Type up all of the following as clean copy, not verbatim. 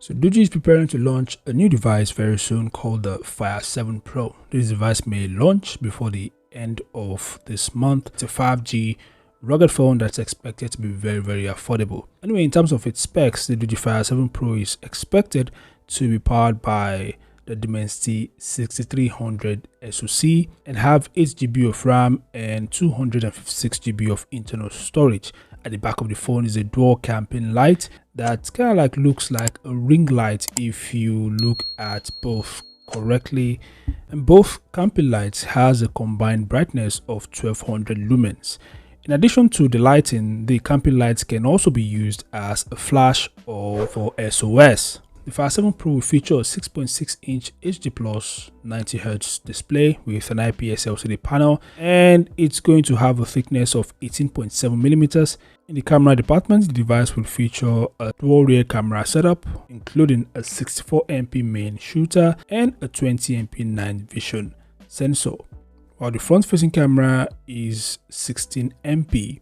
So Doogee is preparing to launch a new device very soon called the Fire 7 Pro. This device may launch before the end of this month. It's a 5G rugged phone that's expected to be very affordable. Anyway, in terms of its specs, the Doogee Fire 7 Pro is expected to be powered by the Dimensity 6300 SoC and have 8GB of RAM and 256GB of internal storage. At the back of the phone is a dual camping light that kind of like looks like a ring light if you look at both correctly, and both camping lights has a combined brightness of 1200 lumens. In addition to the lighting, the camping lights can also be used as a flash or for SOS. The Fire 7 Pro will feature a 6.6-inch HD Plus 90Hz display with an IPS LCD panel, and it's going to have a thickness of 18.7mm. In the camera department, the device will feature a dual rear camera setup, including a 64MP main shooter and a 20MP night vision sensor. While the front-facing camera is 16MP,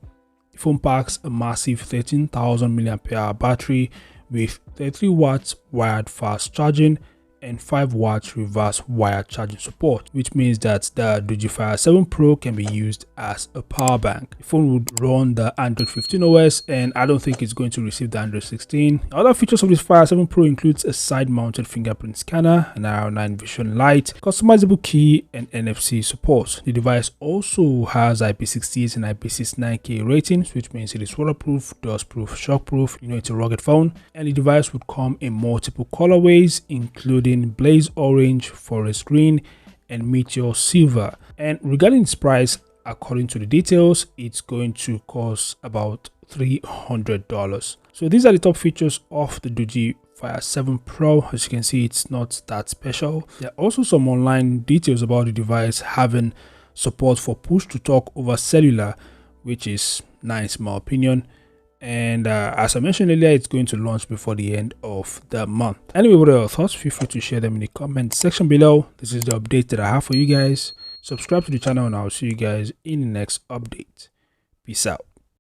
the phone packs a massive 13,000 mAh battery with 33 watts wired fast charging and 5 watts reverse wired charging support, which means that the Doogee Fire 7 Pro can be used as a power bank. The phone would run the Android 15 OS, and I don't think it's going to receive the Android 16. Other features of this Fire 7 Pro includes a side-mounted fingerprint scanner, an R9 vision light, customizable key, and NFC support. The device also has IP68 and IP69K ratings, which means it is waterproof, dustproof, shockproof. It's a rugged phone, and the device would come in multiple colorways, including Blaze Orange, Forest Green, and Meteor Silver. And regarding its price, according to the details, it's going to cost about $300. So these are the top features of the Doogee Fire 7 Pro. As you can see, it's not that special. There are also some online details about the device having support for push to talk over cellular, which is nice in my opinion. And as I mentioned earlier, it's going to launch before the end of the month. Anyway, what are your thoughts? Feel free to share them in the comment section below. This is the update that I have for you guys. Subscribe to the channel and I'll see you guys in the next update. Peace out.